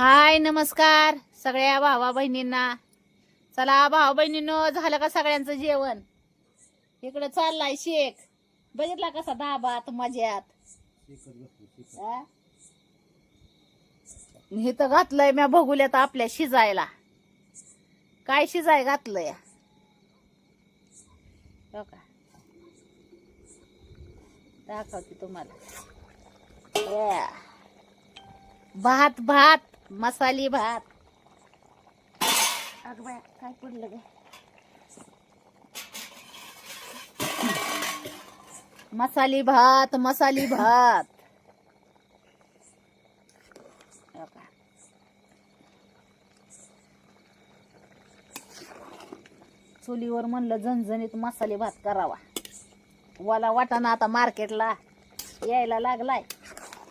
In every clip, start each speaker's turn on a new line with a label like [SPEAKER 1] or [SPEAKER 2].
[SPEAKER 1] हाय नमस्कार सगळ्या भावा बहिणींना. चला भावा बहिणींनो, झालं का सगळ्यांचं जेवण? इकडे चाललाय शेक. बघितला कसा धाबात मज्यात. इथं घातलंय म्या बघूल्यात आपल्या शिजायला. काय शिजाय घातलंय हो का, दाखवते तुम्हाला. भात भात मसाली भात. अगं बाया काय पडलं ग? मसाली भात मसाली भात. हो का? चुलीवर म्हणलं झणझणीत मसाली भात करावा. वाला वाटाणा आता मार्केटला यायला लागलाय,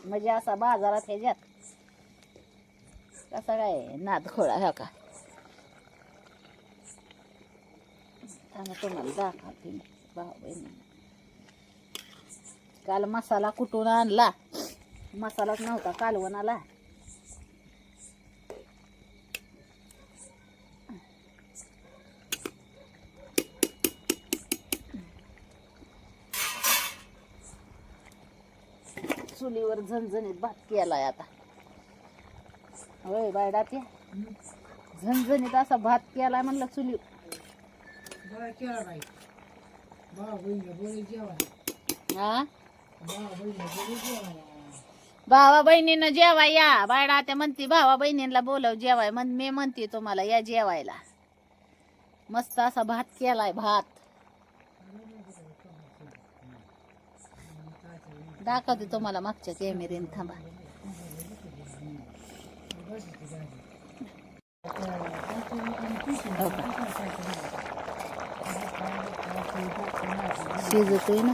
[SPEAKER 1] म्हणजे असा बाजारात ह्याच्यात कसा काय नाद खोळा. हो का, तुम्हाला दाखवते भाऊ बहिणी. काल मसाला कुटून आणला, मसालाच नव्हता कालवणाला. चुलीवर झणझणीत भात केलाय आता. होय बायडा, ते झणझणीत असा भात केलाय म्हणलं चुली. हा, भावा बहिणीनं जेवाय या. बायडा त्या म्हणते भावा बहिणींना बोलव जेवाय. मी म्हणते तुम्हाला या जेवायला. मस्त असा भात केलाय. भात दाखवते तुम्हाला मागच्या कॅमेऱ्याने. थांबा. शिजतोय ना.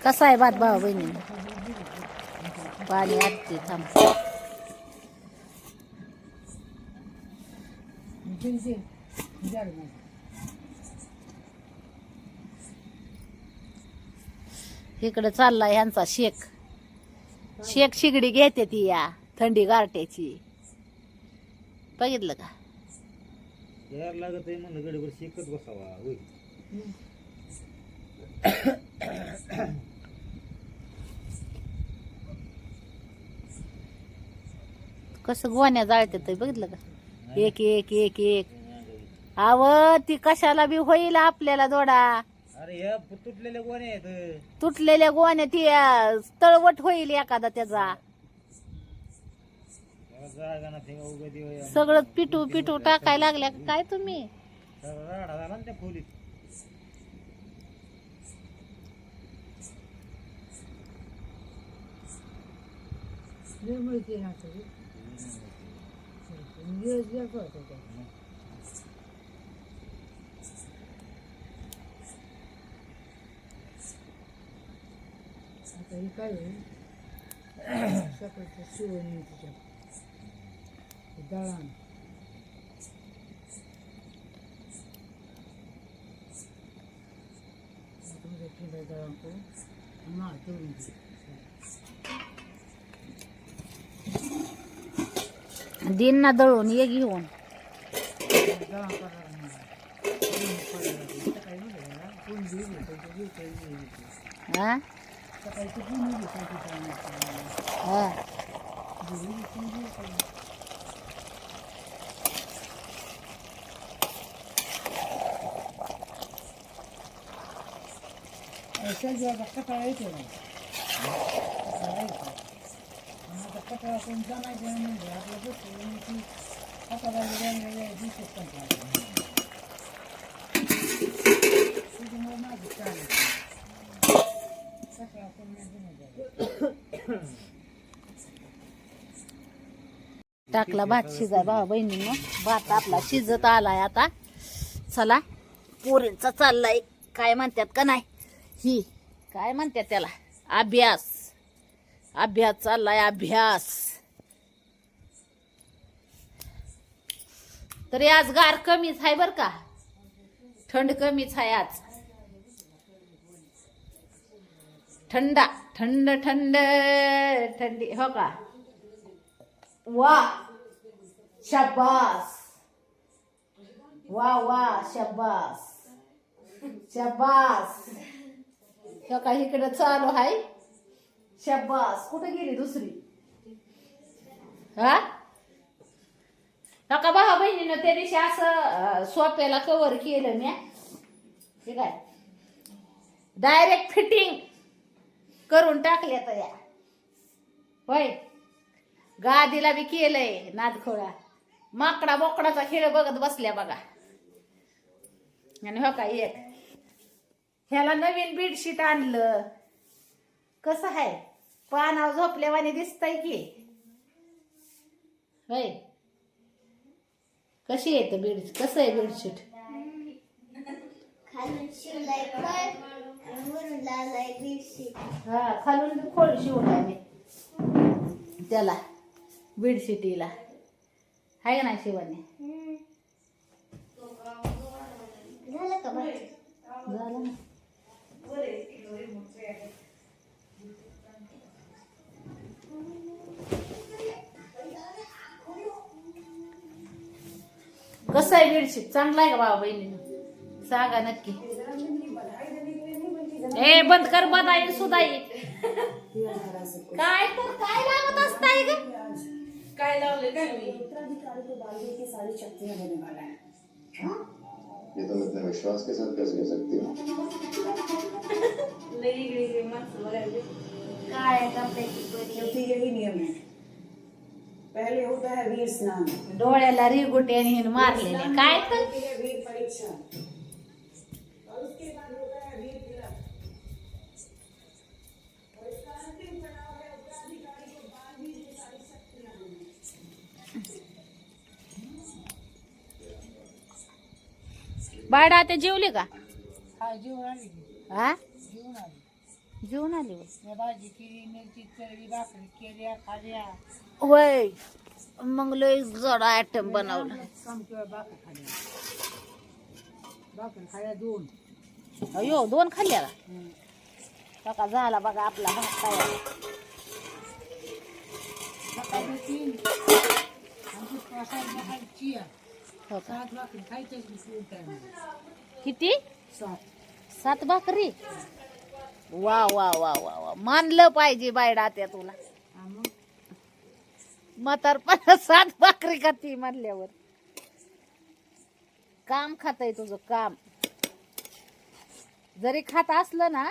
[SPEAKER 1] कसा आहे भात भावा बहिणी? पाणी आटते. थांब. इकडे चाललाय ह्यांचा शेक. शेक शिगडी घेते ती या थंडी गारट्याची. बघितलं का?
[SPEAKER 2] यार लागत आहे म्हणलं गडीवर शेकत बसावा. होय
[SPEAKER 1] कसं गोण्या जाळतात बघितलं का? एक एक एक एक. आव ती कशाला बी होईल आपल्याला दोडा.
[SPEAKER 2] अरे या तुटलेल्या गोण्या आहेत.
[SPEAKER 1] तुटलेल्या गोण्या ती तळवट होईल एखादा त्याचा.
[SPEAKER 2] जागा ना ते उगा देव
[SPEAKER 1] सगळं पिटू पिटू टाकायला लागल्या काय तुम्ही?
[SPEAKER 2] राडा झाला ना त्या खोलीत.
[SPEAKER 3] काय होईल सकाळचं शिवण तिच्या दळण. दळण करून ना तळून
[SPEAKER 1] दिन ना दळून ये घेऊन.
[SPEAKER 3] दळण करायला सकाळी
[SPEAKER 1] हा हा.
[SPEAKER 3] कटाळा येतो ना. आता कटाळा कोण जमायचं म्हणजे आपलं बसतो हाताला दिसत त्याच्यामुळे माझं चालेल. सकाळ कोण नाही
[SPEAKER 1] टाकला भात शिजाय भावा बहिणींनो. भात आपला शिजत आलाय आता. चला पोरींचा चाललाय काय म्हणतात का नाही, ही काय म्हणतात त्याला, अभ्यास. अभ्यास चाललाय, अभ्यास. तरी आज गार कमीच आहे बर का, थंड कमीच आहे आज. थंडा थंड थंड थंडी हो का. वा शाबास, वा वा शाबास शाबास. हो का इकडे चालू आहे शाबास. कुठे गेली दुसरी हा. हो का भावा बहिणीनं त्या दिवशी असं सोप्याला कव्हर केलं मी, ठीक आहे, डायरेक्ट फिटिंग करून टाकले तर या होय. गादीला बी केलंय नादखोळा. माकडा बोकडाचा खेळ बघत बसल्या बघा. आणि हो का एक ह्याला नवीन बेडशीट आणलं. कसं आहे, पानावर झोपल्यावानी दिसतंय की होय. कशी येतं बेड, कसं आहे बेडशीट. हा खालून खोल शिवलाय मी त्याला बेडशीटीला, आहे का नाही शिवाने. झालं का झालं ना. कसं आहे बेडशीट, चांगला आहे का बाबा बहिणीनं, सांगा नक्की. ए बंद कर बदाई सुदाई. काय तर काय लावत असताय ग, काय लावले काय मी.
[SPEAKER 4] ये तुम इतने विश्वास के साथ कैसे कह सकती हो?
[SPEAKER 1] काय करते
[SPEAKER 3] क्योंकि यही नियम है, पहले होता है वीर स्नान,
[SPEAKER 1] डोळ्याला रिगुट्याने मारलेले काय तर.
[SPEAKER 3] वीर परीक्षा, और उसके बाद होता है वीर तिलक. और इसका अंतिम पड़ाव है उत्तराधिकारी को बाद भी ये सारी शक्तियां देना.
[SPEAKER 1] बाळा आता जेवले का.
[SPEAKER 3] हा जेवण आली,
[SPEAKER 1] हा
[SPEAKER 3] जेवण आली.
[SPEAKER 1] जेवण आले
[SPEAKER 3] भाजी केली, मिरची तळली, भाकरी केल्या, खाल्या.
[SPEAKER 1] होय. मग लय जड आयटम बनवलं.
[SPEAKER 3] काम किंवा भाकर खाल्या, भाकर खाल्या 2.
[SPEAKER 1] अयो 2 खाल्ल्या का. बघा झाला बघा आपला भात तयार.
[SPEAKER 3] सकाळी 3 आणि 5 चिया,
[SPEAKER 1] हो का.
[SPEAKER 3] 7 भाकरी खायच्याच दुसरी टाइम.
[SPEAKER 1] किती
[SPEAKER 3] 7.
[SPEAKER 1] 7 भाकरी. वा वा वा वा वा, मानलं पाहिजे बायडा त्या तुला.
[SPEAKER 3] मग
[SPEAKER 1] म्हातारपणा 7 भाकरी खाती म्हणल्यावर. काम खातय तुझं काम. जरी खात असलं ना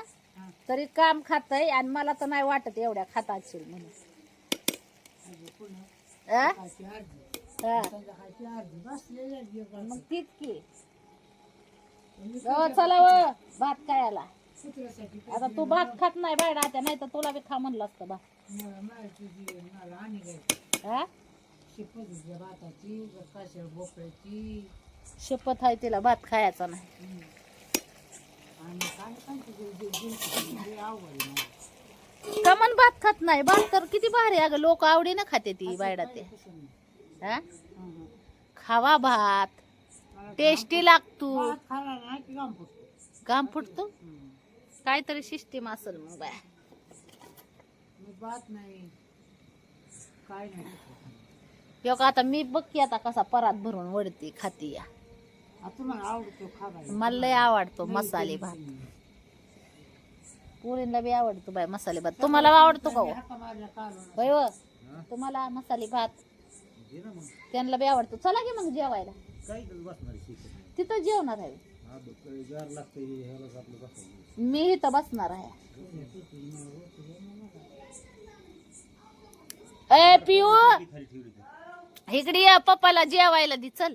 [SPEAKER 1] तरी काम खातय. आणि मला तर नाही वाटत एवढ्या खात असेल म्हणून. आ?
[SPEAKER 3] खायची अर्धी,
[SPEAKER 1] हा.
[SPEAKER 3] संध्याकाळची अर्धी, बसलेल्या जेवण.
[SPEAKER 1] मग तीच की. हो, चला व भात खायला.
[SPEAKER 3] कुत्र्यासाठी
[SPEAKER 1] आता तू भात खात नाही बायडा त्या, नाही तर तुला बी खा म्हणलं असतं भात.
[SPEAKER 3] मला आणि काय
[SPEAKER 1] हा
[SPEAKER 3] शिपत भाताची, काशा भोपळ्याची,
[SPEAKER 1] शपथ आहे तिला भात खायचा नाही.
[SPEAKER 3] आणि काय सांगते आवड नाही.
[SPEAKER 1] कमन भात खात नाही. भात तर किती भारी अगं, लोक आवडीनं खाते ती बायडा ते. हा खावा भात, टेस्टी लागतो.
[SPEAKER 3] खाला नाही की काम फुटतो.
[SPEAKER 1] काम फुटतो. काहीतरी सिस्टीम असेल मग बाय.
[SPEAKER 3] मी बात नाही काय नाही.
[SPEAKER 1] यो का आता मी बघ की आता कसा परात भरून वडती खाती या.
[SPEAKER 3] तुम्हाला आवडतो खायला.
[SPEAKER 1] मला लय आवडतो मसाले भात. पुरीला बी आवडतो बाय मसाले भात. तुम्हाला आवडतो का हो? होय हो. तुम्हाला मसाले भात
[SPEAKER 2] दे ना मग.
[SPEAKER 1] त्यांना बी आवडतो. चला की मग जेवायला.
[SPEAKER 2] काय इथं बसणार शिकत.
[SPEAKER 1] तिथं जेवणार आहे.
[SPEAKER 2] हा काही गार लागतंय ह्यालाच आपलं बसायचं.
[SPEAKER 1] मी इथं बसणार आहे. ए पिऊ
[SPEAKER 2] खाली ठेवली तर.
[SPEAKER 1] इकडे ये, पप्पाला जेवायला दे चल.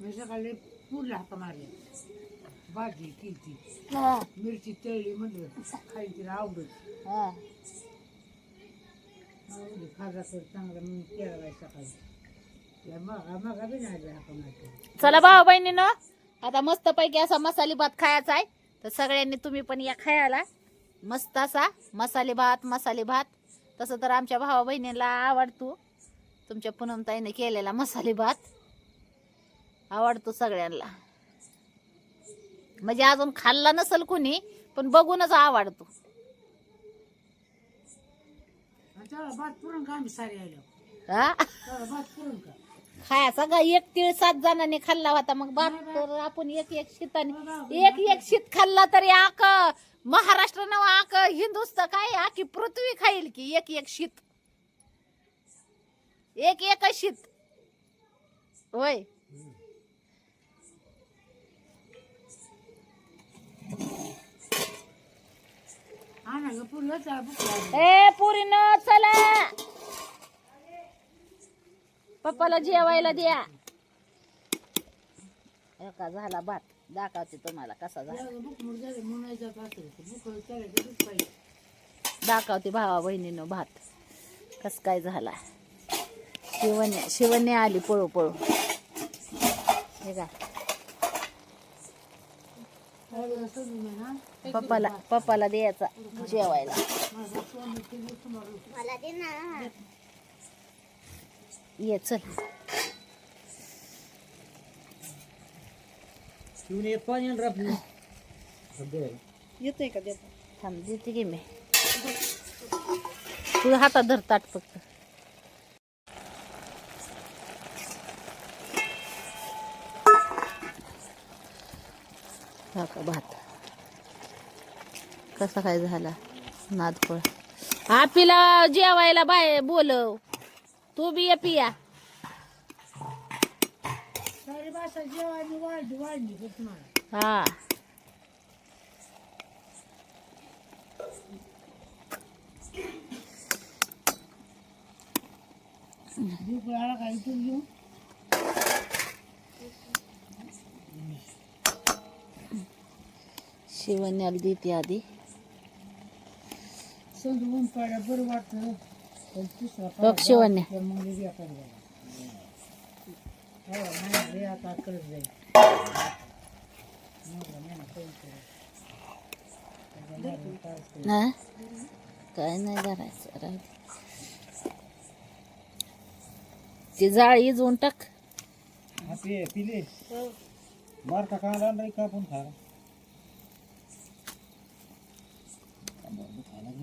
[SPEAKER 3] मी सकाळी पूरला हाका मारले, भाजी केली
[SPEAKER 1] हा
[SPEAKER 3] मिरची तळली म्हणलं खायची आवडत
[SPEAKER 1] हा
[SPEAKER 3] खाजा कर चांगला म्हणून केला बाई सकाळी मग बी नाही आपण
[SPEAKER 1] चला भाऊ बहिणीनं आता मस्त पैकी असा मसाले भात खायचा आहे तर सगळ्यांनी तुम्ही पण या खायला मस्त असा मसाले भात तसं तर आमच्या भावा बहिणीला आवडतो तुमच्या पूनमताईने केलेला मसाले भात आवडतो सगळ्यांना म्हणजे अजून खाल्ला नसल कुणी पण बघूनच आवडतो
[SPEAKER 3] त्याला भात पुरण का आम्ही सारे आलो
[SPEAKER 1] हा
[SPEAKER 3] त्याला भात पुरण का
[SPEAKER 1] खायचा का एक तीळ 7 जणांनी खाल्ला होता मग भात तर आपण एक शीताने एक शीत खाल्ला तरी आक महाराष्ट्र नव आक हिंदुस्तान काय आखी पृथ्वी खाईल की एक शीत एक शीत होय
[SPEAKER 3] आणा ग पुरी त्याला भूक लागली
[SPEAKER 1] ए पुरी न चला पप्पाला जेवायला द्या का झाला भात दाखवते तुम्हाला कसा झाला
[SPEAKER 3] भूक मुड झाली म्हणून जात असेल भूक चालायचं दूध पाहिजे
[SPEAKER 1] दाखवते भावा बहिणीनं भात कस काय झाला शिवण्य आली पळू पळू हे का पप्पाला द्यायचा जेवायला ये चल
[SPEAKER 2] शिवने एक पाणी आण रापली
[SPEAKER 3] येतोय का देत
[SPEAKER 1] थांब देते की मी तुझ्या हातात धर ताट फक्त का भात कसा काय झाला नादफळ आपीला जेवायला बाय बोलव तू बी ये पिया
[SPEAKER 3] सारी भाषा जेवायला वाढली होत मला
[SPEAKER 1] हा
[SPEAKER 3] भूक लागला का इथून घेऊन
[SPEAKER 1] शिवण्याला देते आधी
[SPEAKER 3] ऊन पडल्या बरं वाटतं पण दुसरा
[SPEAKER 1] बघ शिवण्या
[SPEAKER 3] मग नाही आता करत जाईल
[SPEAKER 1] हा काय नाही करायचं राहू दे. ती जाळी इजवून टाक
[SPEAKER 2] हा पे पिले बारका कांदा नाही कापून खा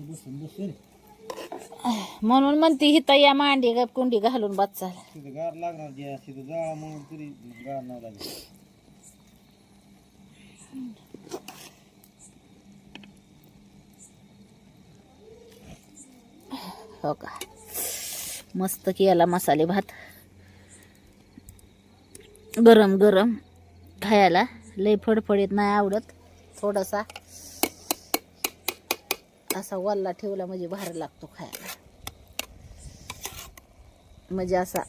[SPEAKER 2] बसून बसेल
[SPEAKER 1] म्हणून म्हणती हिता या मांडी गप कुंडी घालून बच्चा
[SPEAKER 2] तिथे गार लागणार जे तिथे जाळा म्हणून तरी गार नाही लागेल
[SPEAKER 1] हो का मस्त केला मसाले भात गरम गरम खायला लय फडफडीत नाही आवडत थोडासा असा वल्ला ठेवला म्हणजे भारी लागतो खायला म्हणजे असा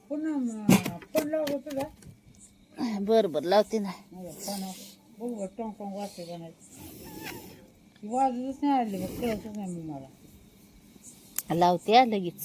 [SPEAKER 3] पुन्हा पण लागत तुला
[SPEAKER 1] बर बर लावते ना
[SPEAKER 3] बघू टॉंग टॉंग वाजते का नाही वाजतच नाही आले मग कळतच नाही मग मला
[SPEAKER 1] लावते लगेच